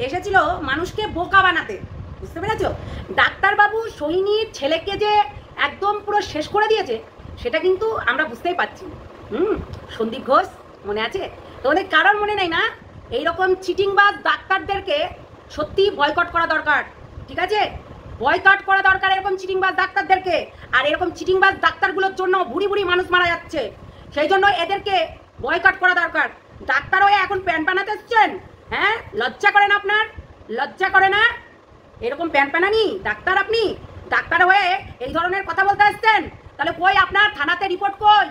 এসেছিল মানুষকে বোকা বানাতে, বুঝতে পেরেছো? ডাক্তারবাবু সোহিনীর ছেলেকে যে একদম পুরো শেষ করে দিয়েছে সেটা কিন্তু আমরা বুঝতেই পারছি। সন্দীপ ঘোষ মনে আছে তোমাদের? কারণ মনে নেই না? এইরকম চিটিংবাজ ডাক্তারদেরকে সত্যি বয়কট করা দরকার, ঠিক আছে? বয়কট করা দরকার এরকম চিটিংবাজ ডাক্তারদেরকে। আর এরকম চিটিংবাজ ডাক্তারগুলোর জন্য বুড়ি বুড়ি মানুষ মারা যাচ্ছে, সেই জন্য এদেরকে বয়কট করা দরকার। ডাক্তার হয়ে এখন প্যান বানাতে এসছেন, হ্যাঁ? লজ্জা করে না আপনার? লজ্জা করে না এরকম প্যান বানানি? ডাক্তার আপনি ডাক্তার হয়ে এই ধরনের কথা বলতে আসছেন? তাহলে কই আপনার থানাতে রিপোর্ট? কই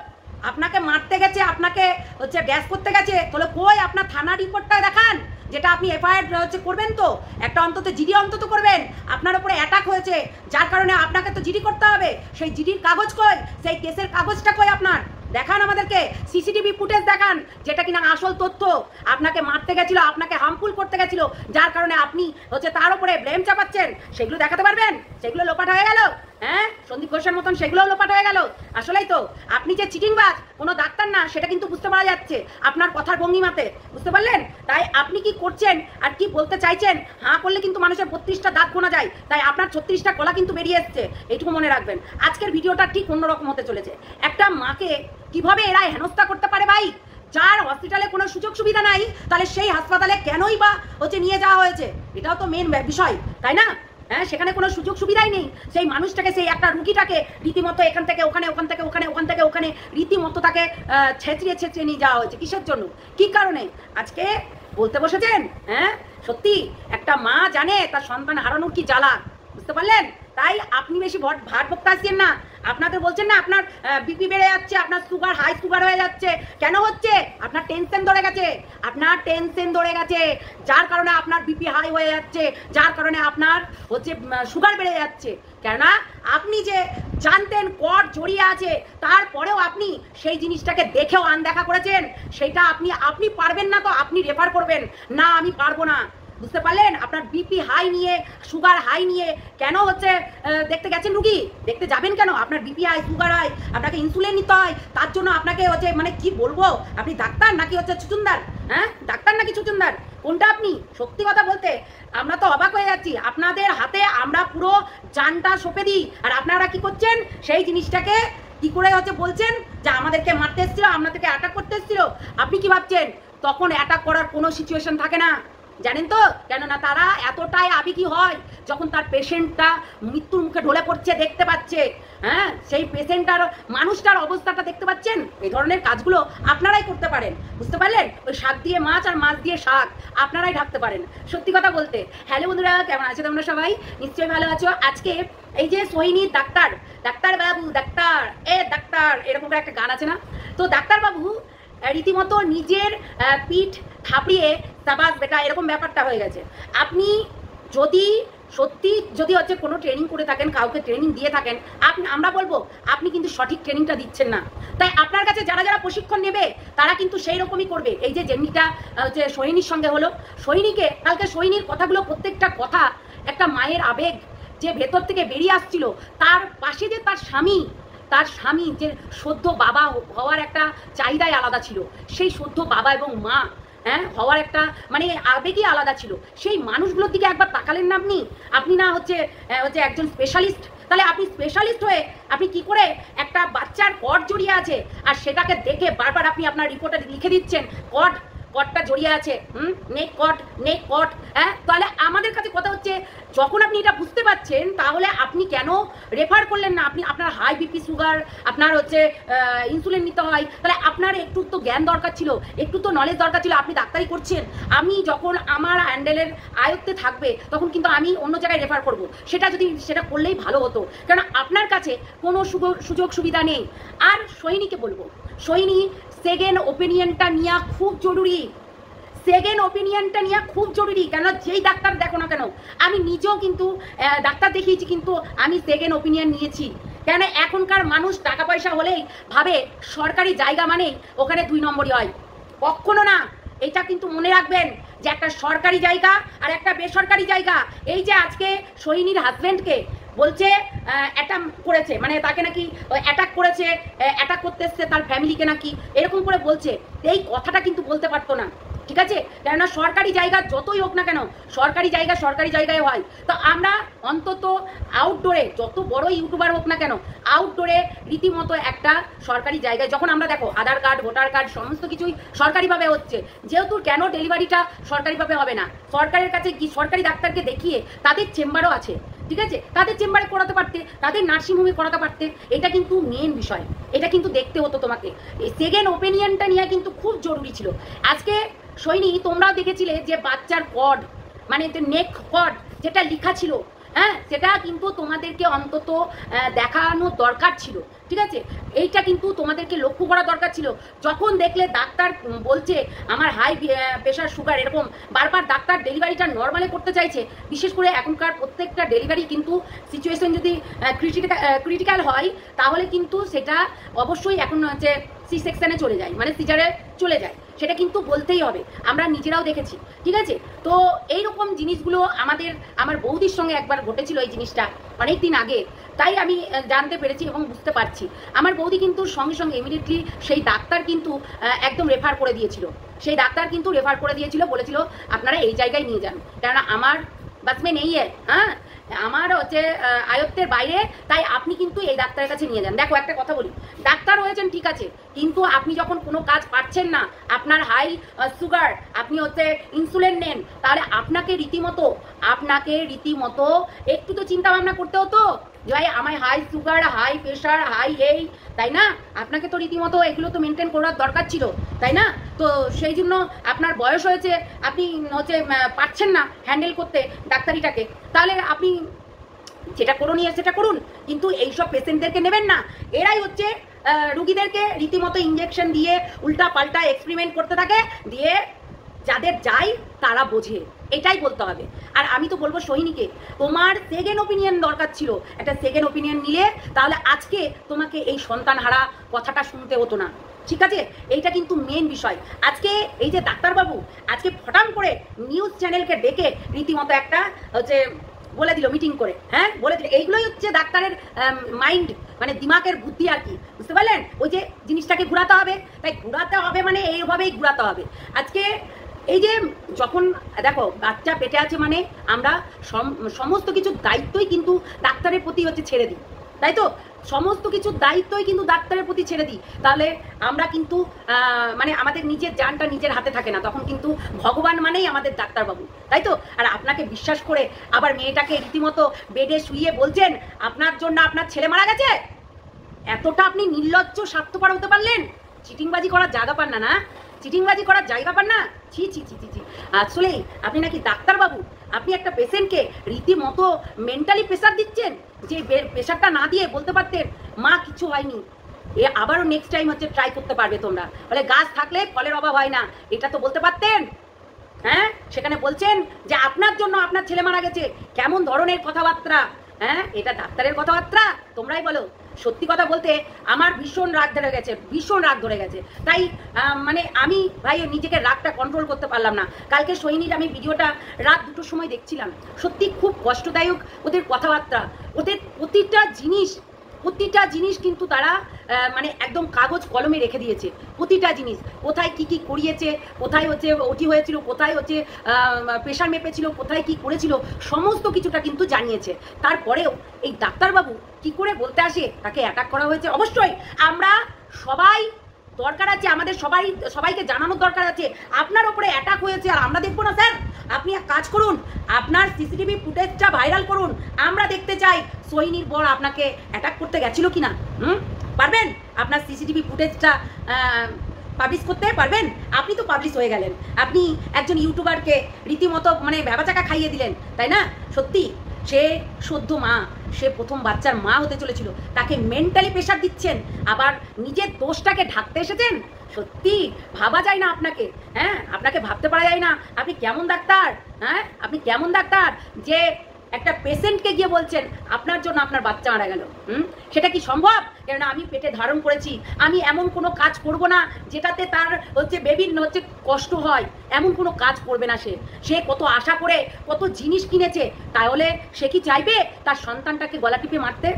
আপনাকে মারতে গেছে, আপনাকে হচ্ছে গ্যাস করতে গেছে, তাহলে কই আপনার থানা রিপোর্টটা দেখান, যেটা আপনি এফআইআর হচ্ছে করবেন। তো একটা অন্তত জিডি অন্তত করবেন। আপনার উপরে অ্যাটাক হয়েছে যার কারণে আপনাকে তো জিডি করতে হবে। সেই জিডির কাগজ কই? সেই কেসের কাগজটা কই আপনার? দেখান আমাদেরকে, সিসিটিভি ফুটেজ দেখান, যেটা কিনা আসল তথ্য। আপনাকে মারতে গেছিল, আপনাকে হার্মফুল করতে গেছিল, যার কারণে আপনি হচ্ছে তার উপরে ব্লেম চাপাচ্ছেন। সেগুলো দেখাতে পারবেন? সেগুলো লোপাট হয়ে গেল, হ্যাঁ? সন্দীপ ঘোষের মতন সেগুলোও লোপাট হয়ে গেল। আসলেই তো আপনি যে চিটিংবাজ, কোনো ডাক্তার না, সেটা কিন্তু বুঝতে পারা যাচ্ছে আপনার কথার ভঙ্গিমাতে, বুঝতে পারলেন? তাই আপনি কি করছেন আর কি বলতে চাইছেন, হাঁ করলে কিন্তু মানুষের 32টা দাঁত গোনা যায়, তাই আপনার 36টা কলা কিন্তু বেরিয়ে এসছে, এইটুকু মনে রাখবেন। আজকের ভিডিওটা ঠিক অন্যরকম হতে চলেছে। একটা মাকে কিভাবে এরা হেনস্থা করতে পারে ভাই? যার হসপিটালে কোনো সুযোগ সুবিধা নাই, তাহলে সেই হাসপাতালে কেনই বা হচ্ছে নিয়ে যাওয়া হয়েছে? এটাও তো মেন বিষয়, তাই না? হ্যাঁ, সেখানে কোনো সুযোগ সুবিধাই নেই। সেই মানুষটাকে, সেই একটা রুগীটাকে রীতিমতো এখান থেকে ওখানে, ওখান থেকে ওখানে, ওখান থেকে ওখানে রীতিমতো তাকে ছেঁচড়িয়ে ছেঁচড়িয়ে নিয়ে যাওয়া হয়েছে। কিসের জন্য, কি কারণে আজকে বলতে বসেছেন? হ্যাঁ, সত্যি একটা মা জানে তার সন্তান হারানোর কি জ্বালা, বুঝতে পারলেন? তাই আপনি বেশি ভাট বকতে আসছেন না। আপনাদের বলছেন না আপনার বিপি বেড়ে যাচ্ছে, আপনার সুগার, হাই সুগার হয়ে যাচ্ছে। কেন হচ্ছে? আপনার টেনশন ধরে গেছে, আপনার টেনশন ধরে গেছে, যার কারণে আপনার বিপি হাই হয়ে যাচ্ছে, যার কারণে আপনার হচ্ছে সুগার বেড়ে যাচ্ছে। কেননা আপনি যে জানতেন কট জড়িয়ে আছে, তারপরেও আপনি সেই জিনিসটাকে দেখেও আনদেখা করেছেন। সেইটা আপনি পারবেন না, তো আপনি রেফার করবেন না, আমি পারবো না, বুঝতে পারলেন? আপনার বিপি হাই নিয়ে, সুগার হাই নিয়ে কেন হচ্ছে দেখতে গেছেন রুগী? দেখতে যাবেন কেন? আপনার বিপি হাই, সুগার হাই, আপনাকে ইনসুলিন নিতে হয়, তার জন্য আপনাকে হচ্ছে মানে কি বলবো, আপনি ডাক্তার নাকি হচ্ছে চুচুন্দার? হ্যাঁ, ডাক্তার নাকি চুচুন্দার, কোনটা আপনি? সত্যি কথা বলতে আমরা তো অবাক হয়ে যাচ্ছি। আপনাদের হাতে আমরা পুরো জানটা সঁপে দিই, আর আপনারা কি করছেন? সেই জিনিসটাকে কি করে হচ্ছে বলছেন যে আমাদেরকে মারতে এসেছিল, আপনাদেরকে অ্যাটাক করতে এসেছিল। আপনি কি ভাবছেন তখন অ্যাটাক করার কোনো সিচুয়েশন থাকে না, জানেন তো? কেননা তারা এতটাই আবেগী হয় যখন তার পেশেন্টটা মৃত্যুর মুখে ঢলে পড়ছে দেখতে পাচ্ছে। হ্যাঁ, সেই পেশেন্টটার, মানুষটার অবস্থাটা দেখতে পাচ্ছেন। এই ধরনের কাজগুলো আপনারাই করতে পারেন, বুঝতে পারলেন? ওই শাক দিয়ে মাছ আর মাছ দিয়ে শাক আপনারাই ঢাকতে পারেন, সত্যি কথা বলতে। হ্যালো বন্ধুরা, কেমন আছো তোমরা? সবাই নিশ্চয়ই ভালো আছো। আজকে এই যে সোহিনী ডাক্তার, ডাক্তার বাবু, ডাক্তার ডাক্তার, এরকম করে একটা গান আছে না? তো ডাক্তার বাবু রীতিমতো নিজের পিঠ থাপড়িয়ে সাবাস বেটা, এরকম ব্যাপারটা হয়ে গেছে। আপনি যদি সত্যি যদি হচ্ছে কোনো ট্রেনিং করে থাকেন, কাউকে ট্রেনিং দিয়ে থাকেন, আমরা বলবো আপনি কিন্তু সঠিক ট্রেনিংটা দিচ্ছেন না। তাই আপনার কাছে যারা যারা প্রশিক্ষণ নেবে তারা কিন্তু সেই রকমই করবে। এই যে যেমনিটা হচ্ছে সোহিনীর সঙ্গে হলো, সোহিনীকে কালকে সোহিনীর কথাগুলো, প্রত্যেকটা কথা একটা মায়ের আবেগ যে ভেতর থেকে বেরিয়ে আসছিল। তার পাশে যে তার স্বামী যে সদ্য বাবা হওয়ার একটা চাহিদাই আলাদা ছিল, সেই সদ্য বাবা এবং মা হ্যাঁ হওয়ার একটা মানে আবেগই আলাদা ছিল। সেই মানুষগুলোর দিকে একবার তাকালেন না আপনি না হচ্ছে একজন স্পেশালিস্ট। তাহলে আপনি স্পেশালিস্ট হয়ে আপনি কি করে একটা বাচ্চার কট জড়িয়ে আছে আর সেটাকে দেখে বারবার আপনি আপনার রিপোর্টে লিখে দিচ্ছেন কটটা জড়িয়ে আছে, নেক কট। হ্যাঁ, তাহলে আমাদের কাছে কথা হচ্ছে, যখন আপনি এটা বুঝতে পারছেন তাহলে আপনি কেন রেফার করলেন না? আপনার হাই বিপি, সুগার, আপনার হচ্ছে ইনসুলিন নিতে হয়, তাহলে আপনার একটু তো জ্ঞান দরকার ছিল, একটু তো নলেজ দরকার ছিল। আপনি ডাক্তারি করছেন, আমি যখন আমার হ্যান্ডেলের আয়ত্তে থাকবে তখন কিন্তু আমি অন্য জায়গায় রেফার করব। সেটা করলেই ভালো হতো, কারণ আপনার কাছে কোনো সুযোগ সুবিধা নেই। আর সোহিনীকে বলবো, সোহিনী সেকেন্ড ওপিনিয়নটা নেওয়া খুব জরুরি। কেন যেই ডাক্তার দেখো না কেন, আমি নিজেও কিন্তু ডাক্তার দেখিয়েছি, কিন্তু আমি সেকেন্ড ওপিনিয়ন নিয়েছি। কেন এখনকার মানুষ টাকা পয়সা হলেই ভাবে সরকারি জায়গা মানেই ওখানে 2 নম্বরই হয়, কখনো না। এটা কিন্তু মনে রাখবেন যে একটা সরকারি জায়গা আর একটা বেসরকারি জায়গা। এই যে আজকে সোহিনীর হাজবেন্ডকে বলছে অ্যাটাক করেছে, মানে তাকে নাকি অ্যাটাক করেছে, অ্যাটাক করতে এসছে তার ফ্যামিলিকে নাকি, এরকম করে বলছে। এই কথাটা কিন্তু বলতে পারতো না, ঠিক আছে? কেননা সরকারি জায়গা যতই হোক না কেন, সরকারি জায়গায় হয়। তো আমরা অন্তত আউটডোরে, যত বড় ইউটিউবার হোক না কেন, আউটডোরে রীতিমতো একটা সরকারি জায়গায় যখন আমরা দেখো আধার কার্ড, ভোটার কার্ড সমস্ত কিছুই সরকারিভাবে হচ্ছে, যেহেতু কেন ডেলিভারিটা সরকারিভাবে হবে না? সরকারের কাছে কি সরকারি ডাক্তারকে দেখিয়ে তাদের চেম্বারও আছে, ঠিক আছে? তাদের চেম্বারে করাতে পারতে, তাদের নার্সিংহোমে করাতে পারতে। এটা কিন্তু মেন বিষয়, এটা কিন্তু দেখতে হতো তোমাকে। সেকেন্ড ওপিনিয়নটা নিয়ে কিন্তু খুব জরুরি ছিল। আজকে সৈনী তোমরাও দেখেছিলে যে বাচ্চার কর্ড, মানে নেক কর্ড যেটা লেখা ছিল, হ্যাঁ, সেটা কিন্তু তোমাদেরকে অন্তত দেখানো দরকার ছিল, ঠিক আছে? এইটা কিন্তু তোমাদেরকে লক্ষ্য করা দরকার ছিল। যখন দেখলে ডাক্তার বলছে আমার হাই প্রেশার, সুগার, এরকম বারবার ডাক্তার ডেলিভারিটা নর্মালে করতে চাইছে। বিশেষ করে এখনকার প্রত্যেকটা ডেলিভারি কিন্তু সিচুয়েশন যদি ক্রিটিক্যাল হয়, তাহলে কিন্তু সেটা অবশ্যই এখন হচ্ছে সি সেকশনে চলে যায়, মানে সিজারে চলে যায়। সেটা কিন্তু বলতেই হবে, আমরা নিজেরাও দেখেছি, ঠিক আছে? তো এইরকম জিনিসগুলো আমার বৌদির সঙ্গে একবার ঘটেছিল এই জিনিসটা অনেক দিন আগে, তাই আমি জানতে পেরেছি এবং বুঝতে পারছি। আমার বৌদি কিন্তু সঙ্গে সঙ্গে ইমিডিয়েটলি সেই ডাক্তার কিন্তু একদম রেফার করে দিয়েছিল। বলেছিল আপনারা এই জায়গায় নিয়ে যান, কেননা আমার বাসমে নেই, হ্যাঁ, আমার হচ্ছে আয়ত্তের বাইরে, তাই আপনি কিন্তু এই ডাক্তারের কাছে নিয়ে যান। দেখো একটা কথা বলি, ডাক্তার হয়েছেন ঠিক আছে, কিন্তু আপনি যখন কোনো কাজ পাচ্ছেন না, আপনার হাই সুগার, আপনি হচ্ছে ইনসুলিন নেন, তাহলে আপনাকে রীতিমতো একটু তো চিন্তা ভাবনা করতে হতো যে ভাই আমার high sugar, high pressure, high এই, তাই না? আপনাকে তো রীতিমতো এগুলো তো মেনটেন করার দরকার ছিল, তাই না? তো সেই জন্য আপনার বয়স হয়েছে, আপনি হচ্ছে পারছেন না হ্যান্ডেল করতে ডাক্তারিটাকে, তাহলে আপনি যেটা সেটা করুন, কিন্তু এইসব পেশেন্টদেরকে নেবেন না। এরাই হচ্ছে রুগীদেরকে রীতিমতো ইঞ্জেকশন দিয়ে উল্টা পাল্টা এক্সপেরিমেন্ট করতে থাকে, দিয়ে যাদের যায় তারা বোঝে, এটাই বলতে হবে। আর আমি তো বলবো সোহিনীকে, তোমার সেকেন্ড ওপিনিয়ন দরকার ছিল। একটা সেকেন্ড ওপিনিয়ন নিলে তাহলে আজকে তোমাকে এই সন্তান হারা কথাটা শুনতে হতো না, ঠিক আছে? এইটা কিন্তু মেন বিষয়। আজকে এই যে ডাক্তারবাবু আজকে ফটাম করে নিউজ চ্যানেলকে ডেকে রীতিমতো একটা হচ্ছে বলে দিল, মিটিং করে, হ্যাঁ, বলে দিল। এইগুলোই হচ্ছে ডাক্তারের মাইন্ড, মানে দিমাগের বুদ্ধি আর কি, বুঝতে পারলেন? ওই যে জিনিসটাকে ঘুরাতে হবে, তাই ঘুরাতে হবে মানে এইভাবেই ঘুরাতে হবে। আজকে এই যে যখন দেখো বাচ্চা পেটে আছে, মানে আমরা সমস্ত কিছুর দায়িত্বই কিন্তু ডাক্তারের প্রতি হচ্ছে ছেড়ে দিই, তাই তো? সমস্ত কিছুর দায়িত্বই কিন্তু ডাক্তারের প্রতি ছেড়ে দিই, তাহলে আমরা কিন্তু মানে আমাদের নিজের জানটা নিজের হাতে থাকে না, তখন কিন্তু ভগবান মানেই আমাদের ডাক্তারবাবু, তাই তো? আর আপনাকে বিশ্বাস করে আবার মেয়েটাকে রীতিমতো বেডে শুইয়ে বলছেন আপনার জন্য আপনার ছেলে মারা গেছে। এতটা আপনি নির্লজ্জ স্বার্থপর হতে পারলেন? চিটিংবাজি করার জায়গা পান না, চিটিংবাজি করার জায়গা পান না? ছি ছি ছি ছি ছি। আসলে আপনি নাকি ডাক্তারবাবু, আপনি একটা পেশেন্টকে রীতিমতো মেন্টালি প্রেশার দিচ্ছেন, যে প্রেশারটা না দিয়ে বলতে পারতেন মা কিছু হয়নি, এ আবারও নেক্সট টাইম হচ্ছে ট্রাই করতে পারবে তোমরা, বলে গাছ থাকলে ফলের অভাব হয় না, এটা তো বলতে পারতেন। হ্যাঁ, সেখানে বলছেন যে আপনার জন্য আপনার ছেলে মারা গেছে। কেমন ধরনের কথাবার্তা, হ্যাঁ? এটা ডাক্তারের কথাবার্তা? তোমরাই বলো। সত্যি কথা বলতে আমার ভীষণ রাগ ধরে গেছে, তাই মানে আমি ভাই নিজেকে রাগটা কন্ট্রোল করতে পারলাম না। কালকে সৈনির আমি ভিডিওটা রাত 2টোর সময় দেখছিলাম, সত্যি খুব কষ্টদায়ক ওদের কথাবার্তা, ওদের প্রতিটা জিনিস কিন্তু তারা মানে একদম কাগজ কলমে রেখে দিয়েছে। প্রতিটা জিনিস কোথায় কি করিয়েছে, কোথায় হচ্ছে ওটি হয়েছিল, কোথায় হচ্ছে প্রেশার মেপেছিল, কোথায় কি করেছিল, সমস্ত কিছুটা কিন্তু জানিয়েছে। তারপরেও এই ডাক্তারবাবু কি করে বলতে আসে তাকে অ্যাটাক করা হয়েছে? অবশ্যই আমরা সবাই দরকার আছে, আমাদের সবাইকে জানানোর দরকার আছে আপনার ওপরে অ্যাটাক হয়েছে, আর আমরা দেখবো না? স্যার আপনি এক কাজ করুন, আপনার সিসিটিভি ফুটেজটা ভাইরাল করুন, আমরা দেখতে চাই সোহিনীর বর আপনাকে অ্যাটাক করতে গেছিল কিনা। পারবেন আপনার সিসিটিভি ফুটেজটা পাবলিশ করতে পারবেন? আপনি তো পাবলিশ হয়ে গেলেন, আপনি একজন ইউটিউবারকে রীতিমতো মানে ভ্যাবাচাকা খাইয়ে দিলেন, তাই না? সত্যি সে সদ্য মা, সে প্রথম বাচ্চার মা হতে চলেছিল, তাকে মেন্টালি প্রেশার দিচ্ছেন, আবার নিজের দোষটাকে ঢাকতে এসেছেন। সত্যি ভাবা যায় না আপনাকে, হ্যাঁ, আপনাকে ভাবতে পারা যায় না আপনি কেমন ডাক্তার, হ্যাঁ, আপনি কেমন ডাক্তার যে একটা পেশেন্টকে গিয়ে বলছেন আপনার জন্য আপনার বাচ্চা মারা গেল। সেটা কি সম্ভব? কেননা আমি পেটে ধারণ করেছি, আমি এমন কোনো কাজ করব না যেটাতে তার হচ্ছে বেবির হচ্ছে কষ্ট হয়, এমন কোনো কাজ করবে না। সে কত আশা করে কত জিনিস কিনেছে, তাহলে সে কি চাইবে তার সন্তানটাকে গলা টিপে মারতে?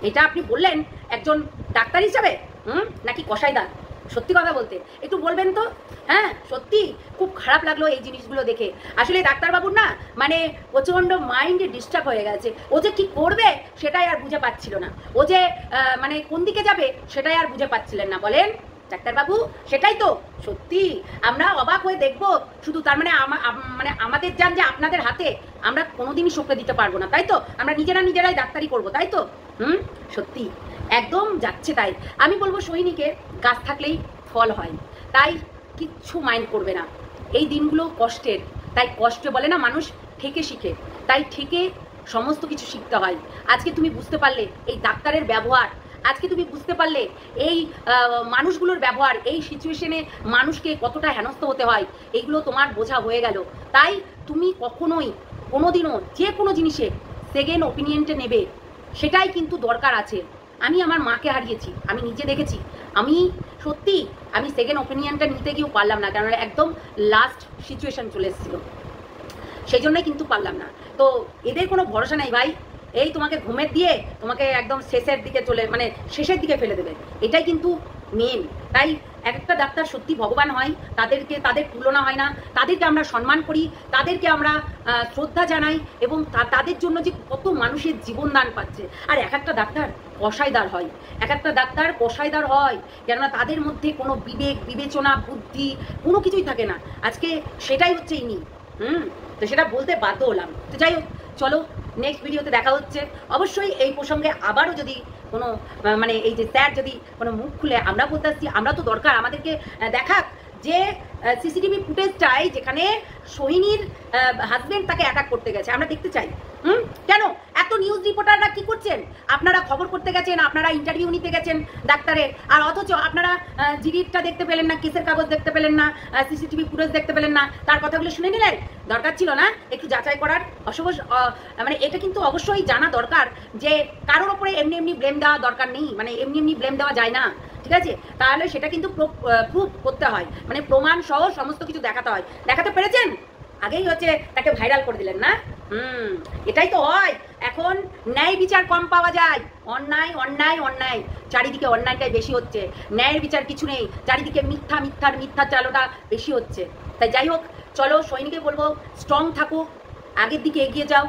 এটা আপনি বললেন একজন ডাক্তার হিসাবে, নাকি কসাইদার? সত্যি কথা বলতে একটু বলবেন তো। হ্যাঁ, সত্যি খুব খারাপ লাগলো এই জিনিসগুলো দেখে। আসলে ডাক্তারবাবুর না মানে প্রচণ্ড মাইন্ডে ডিস্টার্ব হয়ে গেছে। ও যে কি করবে সেটাই আর বুঝে পাচ্ছিল না, ও যে মানে কোন দিকে যাবে সেটাই আর বুঝে পাচ্ছিলেন না। বলেন ডাক্তারবাবু, সেটাই তো সত্যি। আমরা অবাক হয়ে দেখবো শুধু, তার মানে মানে আমাদের যান যে আপনাদের হাতে, আমরা কোনোদিনই সঁপে দিতে পারবো না, তাই তো? আমরা নিজেরাই ডাক্তারি করবো, তাই তো? সত্যি একদম যাচ্ছে তাই। আমি বলবো সোহিনীকে গাছ থাকলেই ফল হয়, তাই কিচ্ছু মাইন্ড করবে না। এই দিনগুলো কষ্টের, তাই কষ্টে বলে না মানুষ ঠেকে শিখে, তাই ঠেকে সমস্ত কিছু শিখতে হয়। আজকে তুমি বুঝতে পারলে এই ডাক্তারের ব্যবহার, আজকে তুমি বুঝতে পারলে এই মানুষগুলোর ব্যবহার, এই সিচুয়েশনে মানুষকে কতটা হেনস্থ হতে হয়, এইগুলো তোমার বোঝা হয়ে গেল। তাই তুমি কখনোই কোনোদিনও যে কোনো জিনিসে সেকেন্ড ওপিনিয়নটা নেবে, সেটাই কিন্তু দরকার আছে। আমি আমার মাকে হারিয়েছি, আমি নিজে দেখেছি। আমি সত্যি আমি সেকেন্ড ওপিনিয়নটা নিতে গিয়েও পারলাম না, কারণ একদম লাস্ট সিচুয়েশন চলে এসেছিলো, সেই জন্যই কিন্তু পারলাম না। তো এদের কোনো ভরসা নেই ভাই, এই তোমাকে ঘুমের দিয়ে তোমাকে একদম শেষের দিকে মানে শেষের দিকে ফেলে দেবে, এটাই কিন্তু মেন। তাই একটা ডাক্তার সত্যি ভগবান হয়, তাদের তুলনা হয় না, তাদেরকে আমরা সম্মান করি, তাদেরকে আমরা শ্রদ্ধা জানাই, এবং তাদের জন্য যে কত মানুষের জীবন দান পাচ্ছে। আর এক একটা ডাক্তার কসাইদার হয়, এক একটা ডাক্তার কসাইদার হয়, কেননা তাদের মধ্যে কোনো বিবেক বিবেচনা বুদ্ধি কোনো কিছুই থাকে না। আজকে সেটাই হচ্ছে ইনি। তো সেটা বলতে বাধ্য হলাম। তো যাই হোক, চলো নেক্সট ভিডিওতে দেখা হচ্ছে। অবশ্যই এই প্রসঙ্গে আবারও যদি কোনো মানে এই যে স্যার যদি কোনো মুখ খুলে, আমরা বলতে আসছি, আমরা তো দরকার আমাদেরকে দেখাক যে সিসিটিভি ফুটেজটাই যেখানে সোহিনীর হাজবেন্ড তাকে অ্যাটাক করতে গেছে, আমরা দেখতে চাই। কেন এত নিউজ রিপোর্টাররা কি করছেন? আপনারা খবর করতে গেছেন, আপনারা ইন্টারভিউ নিতে গেছেন ডাক্তারের, আর অথচ আপনারা জিডিটা দেখতে পেলেন না, কেসের কাগজ দেখতে পেলেন না, সিসিটিভি ফুটেজ দেখতে পেলেন না, তার কথাগুলো শুনে নিলেন। দরকার ছিল না একটু যাচাই করার? মানে এটা কিন্তু অবশ্যই জানা দরকার যে কারোর ওপরে এমনি ব্লেম দেওয়া দরকার নেই, মানে এমনি ব্লেম দেওয়া যায় না, ঠিক আছে? তাহলে সেটা কিন্তু প্রুফ করতে হয়, মানে প্রমাণ সহ সমস্ত কিছু দেখাতে হয়। দেখাতে পেরেছেন, আগেই হচ্ছে তাকে ভাইরাল করে দিলেন না। এটাই তো হয়। এখন ন্যায় বিচার কম পাওয়া যায়, অন্যায় চারিদিকে অন্যায়টাই বেশি হচ্ছে, ন্যায়ের বিচার কিছু নেই, চারিদিকে মিথ্যা চালোটা বেশি হচ্ছে। তাই যাই হোক, চলো সোহিনীকে বলবো স্ট্রং থাকো, আগের দিকে এগিয়ে যাও,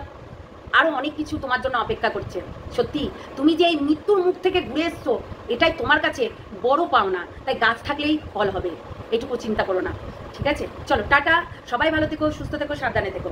আরও অনেক কিছু তোমার জন্য অপেক্ষা করছে। সত্যি তুমি যে এই মৃত্যুর মুখ থেকে ঘুরে এসছো, এটাই তোমার কাছে বড় পাওনা। তাই গাছ থাকলেই ফল হবে, এটুকু চিন্তা করো না, ঠিক আছে? চলো টাটা, সবাই ভালো থেকো, সুস্থ থেকো, সাবধানে থেকো।